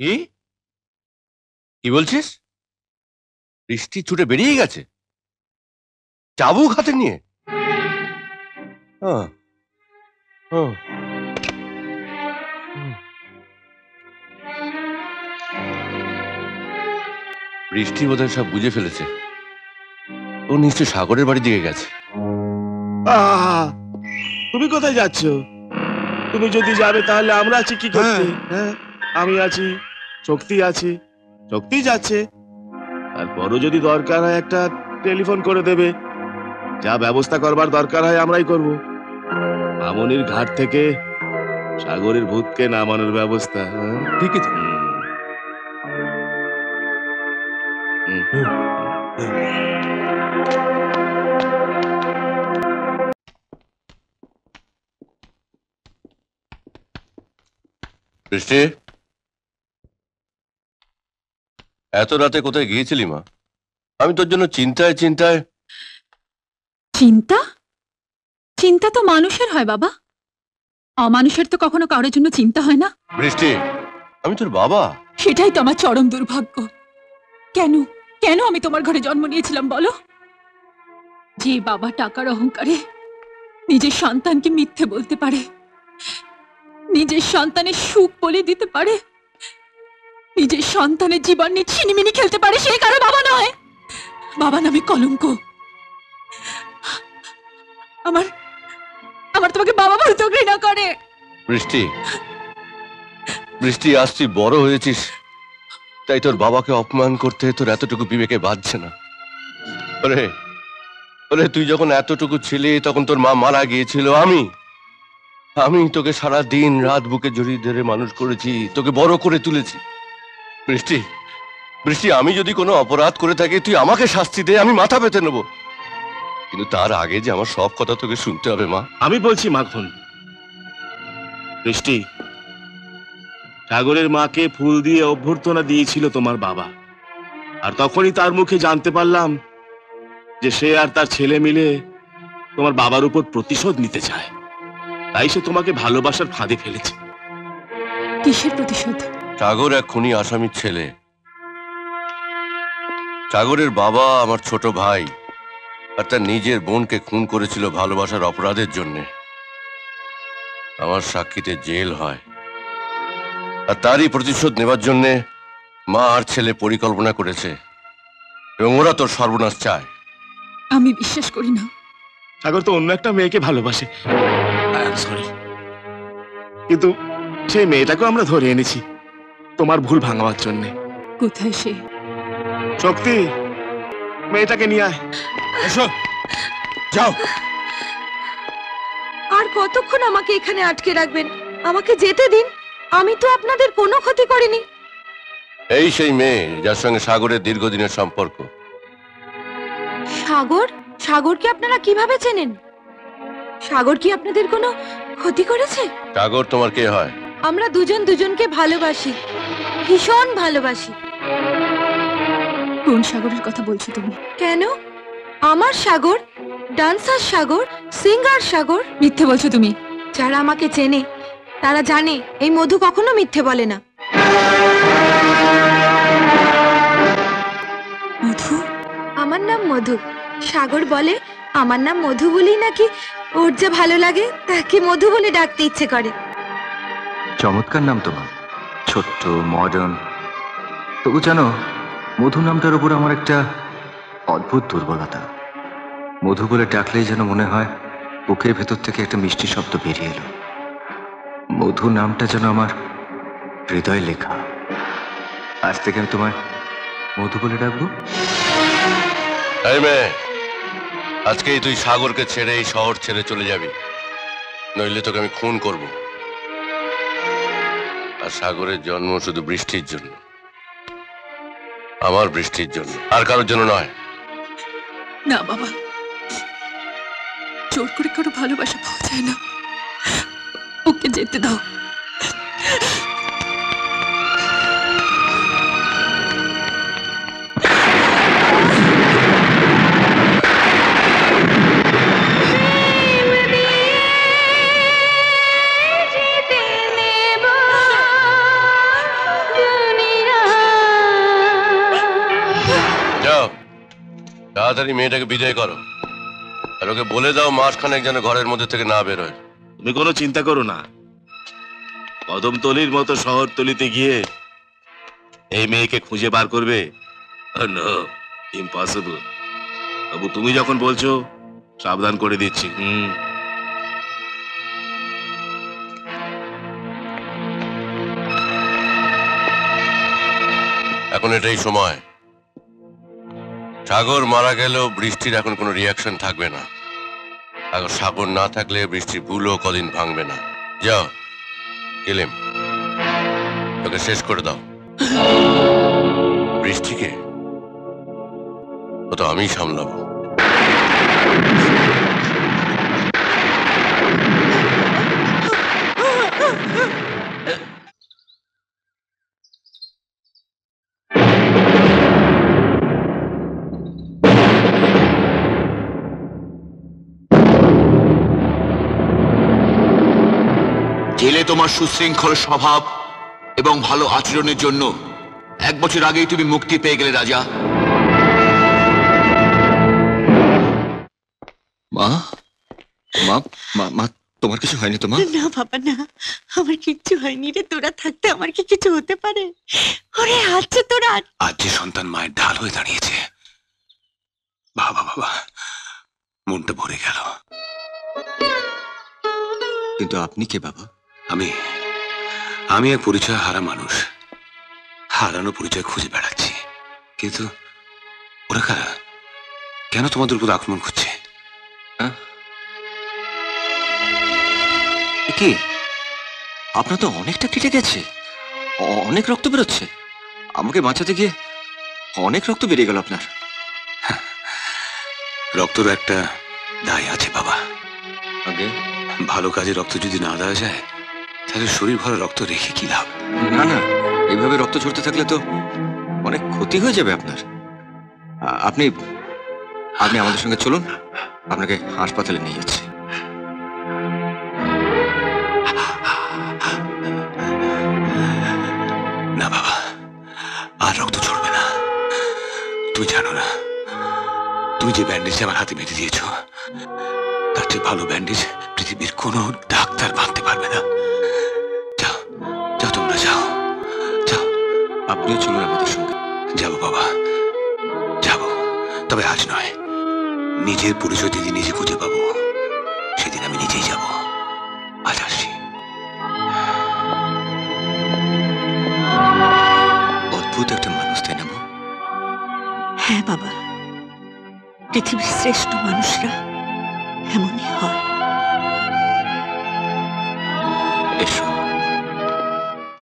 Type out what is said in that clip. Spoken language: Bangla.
কি কি বলছিস? বৃষ্টি ছুটে বেরিয়ে গেছে চাবুক হাতে নিয়ে? হ্যাঁ, হ্যাঁ, হুম। বৃষ্টি বোধহয় সব বুঝে ফেলেছে। ও নিশ্চয় সাগরের বাড়ির দিকে গেছে। আহা! তুমি কোথায় যাচ্ছ? তুমি যদি যাবে তাহলে আমরা আছি কি করতে? হ্যাঁ, আমি আছি, শক্তি আছে, শক্তি যাচ্ছে। তারপরও যদি দরকার হয় একটা টেলিফোন করে দেবে। যা ব্যবস্থা করবার দরকার হয় আমরাই করব। মামনির ঘাট থেকে সাগরের ভূতকে নামানোর ব্যবস্থা। হ্যাঁ? ঠিক আছে। হুম, হুম, হুম। বৃষ্টি, এত রাতে কোথায় গিয়েছিলি মা? আমি তোর জন্য চিন্তায় চিন্তায়। চিন্তা? চিন্তা তো মানুষের হয় বাবা, অমানুষের তো কখনো কারোর জন্য চিন্তা হয় না। বৃষ্টি, আমি তোর বাবা। সেটাই তো আমার চরম দুর্ভাগ্য। কেন কেন আমি তোমার ঘরে জন্ম নিয়েছিলাম বলো? যে বাবা টাকার অহংকারে নিজের সন্তানকে মিথ্যে বলতে পারে, নিজের সন্তানের সুখ বলে দিতে পারে, নিজের সন্তানের জীবন নিয়ে ছিনিমিনি খেলতে পারে, সে কারো বাবা নয়। বাবা নামে কলঙ্ক। আমার আমার তোমাকে বাবা বলতে ঘৃণা করে। বৃষ্টি, বৃষ্টি, আজ তুই বড় হয়েছিস, তাই তোর বাবাকে অপমান করতে তোর এতটুকু বিবেকে বাজছে না। ওরে ওরে, তুই যখন এতটুকু ছিলি তখন তোর মা মারা গিয়েছিল। আমি আমি তোকে সারা দিন রাত বুকে জড়িয়ে ধরে মানুষ করেছি, তোকে বড় করে তুলেছি। বৃষ্টি, বৃষ্টি, আমি যদি কোনো অপরাধ করে থাকি তুই আমাকে শাস্তি দে, আমি মাথা পেতে নেব। কিন্তু তার আগে যে আমার সব কথা তোকে শুনতে হবে মা। আমি বলছি মাখন, বৃষ্টি, সাগরের মাকে ফুল দিয়ে অভ্যর্থনা দিয়েছিল তোমার বাবা, আর তখনই তার মুখে জানতে পারলাম যে সে আর তার ছেলে মিলে তোমার বাবার উপর প্রতিশোধ নিতে চায়। তাই সে তোমাকে ভালোবাসার ফাঁদে ফেলেছে। কিসের প্রতিশোধ? সাগর এক খুনি আসামির ছেলে। সাগরের বাবা আমার ছোট ভাই, আর তার নিজের বোনকে খুন করেছিল ভালোবাসার অপরাধের জন্য। আমার সাক্ষীতে জেল হয়, আর তারই প্রতিশোধ নেবার জন্য মা আর ছেলে পরিকল্পনা করেছে, এবং ওরা তোর সর্বনাশ চায়। আমি বিশ্বাস করি না। সাগর তো অন্য একটা মেয়েকে ভালোবাসে। সরি, কিন্তু সেই মেয়েটাকেও আমরা ধরে এনেছি তোমার ভুল ভাঙাবার জন্য। কোথায় সে? শক্তি, মেয়েটাকে নিয়ে আয়। এসো, যাও। আর কতক্ষণ আমাকে এখানে আটকে রাখবেন? আমাকে যেতে দিন, আমি তো আপনাদের কোনো ক্ষতি করিনি। এই সেই মেয়ে যার সঙ্গে সাগরের দীর্ঘদিনের সম্পর্ক। সাগর? সাগরকে আপনারা কিভাবে চেনেন? সাগর কি আপনাদের কোনো ক্ষতি করেছে? সাগর তোমার কে হয়? আমরা দুজন দুজনকে ভালোবাসি, ভীষণ ভালোবাসি। কোন সাগরের কথা বলছো তুমি? কেন? আমার সাগর, ডান্সার সাগর, সিঙ্গার সাগর। মিথ্যে বলছো তুমি। যারা আমাকে চেনে তারা জানে এই মধু কখনো মিথ্যে বলে না। মধু? আমার নাম মধু। সাগর বলে আমার নাম মধু বলেই নাকি ওর যা ভালো লাগে তাকে মধু বলে ডাকতে ইচ্ছে করে। চমৎকার নাম তোমার, ছোট্ট, মডার্ন। তবু জানো, মধু নামটার উপর আমার একটা অদ্ভুত দুর্বলতা। মধু বলে ডাকলেই যেন মনে হয় বুকের ভেতর থেকে একটা মিষ্টি শব্দ বেরিয়ে এলো। মধু নামটা যেন আমার হৃদয়ে লেখা। আজ থেকে আমি তোমায় মধু বলে ডাকবো। এই মেয়ে, আজকেই তুই সাগরকে ছেড়ে এই শহর ছেড়ে চলে যাবি, নইলে তোকে আমি খুন করব। আর সাগরের জন্ম শুধু বৃষ্টির জন্য, আমার বৃষ্টির জন্য, আর কারোর জন্য নয়। না বাবা, জোর করে কারো ভালোবাসা পাওয়া যায় না। ওকে যেতে দাও। তাড়াতাড়ি মেয়েটাকে বিদায় করো, আর ওকে বলে দাও মাসখানেক যেন ঘরের মধ্যে থেকে না বেরোয়। তুমি কোনো চিন্তা করো না, কদমতলির মতো শহরতলিতে গিয়ে এই মেয়েকে খুঁজে বার করবে? No, impossible. বাবু তুমি যখন বলছো, সাবধান করে দিচ্ছি। এখন এটাই সময়। সাগর মারা গেলেও বৃষ্টির এখন কোনো রিয়াকশন থাকবে না। আর সাগর না থাকলে বৃষ্টির ভুলও কদিন ভাঙবে না। যাও কেলেম, তোকে শেষ করে দাও। বৃষ্টিকে ও তো আমি সামলাবো। জেলে তোমার সুশৃঙ্খল স্বভাব এবং ভালো আচরণের জন্য 1 বছর আগেই তুমি মুক্তি পেয়ে গেলে রাজা। মা মা মা মা তোমার কিছু হয়নি তো মা? না বাবা না, আমার কিচ্ছু হয়নি রে। তোরা থাকতে আমার কি কিছু হতে পারে? ওরে আচ্ছা তোরা আজ যে সন্তান মায়ের ঢাল হয়ে দাঁড়িয়েছে, বাবা বাবা, মনটা ভরে গেল। কিন্তু আপনি কে বাবা? আমি এক পরিচয় হারা মানুষ, হারানো পরিচয় খুঁজে বেড়াচ্ছি। কিন্তু ওরা কারা? কেন তোমাদের উপর আক্রমণ করছে? কি আপনার তো অনেকটা কেটে গেছে, অনেক রক্ত বেরোচ্ছে। আমাকে বাঁচাতে গিয়ে অনেক রক্ত বেরিয়ে গেল আপনার। রক্তর একটা দায় আছে বাবা। আগে ভালো কাজে রক্ত যদি না দেওয়া যায়, তাহলে শরীর ভরা রক্ত রেখে কি লাভ? না না, এইভাবে রক্ত ঝরতে থাকলে তো অনেক ক্ষতি হয়ে যাবে আপনার। আপনি আপনি আমাদের সঙ্গে চলুন, আপনাকে হাসপাতালে নিয়ে যাচ্ছি। না বাবা, আর রক্ত ঝরবে না। তুমি জানো না, তুমি যে ব্যান্ডেজ আমার হাতে বেঁধে দিয়েছ, তার চেয়ে ভালো ব্যান্ডেজ পৃথিবীর কোনো ডাক্তার বাঁধতে পারবে না। যাও যাও, তোমরা যাও যাও। আপনিও চলুন আমাদের সঙ্গে। যাবো বাবা, যাবো, তবে আজ নয়। নিজের পরিচয় যেদিন নিজে খুঁজে পাবো, সেদিন আমি নিজেই যাব। আজ আসি। অদ্ভুত একটা মানুষ, তাই না মা? হ্যাঁ বাবা, পৃথিবীর শ্রেষ্ঠ মানুষরা এমনই হয়। এসো।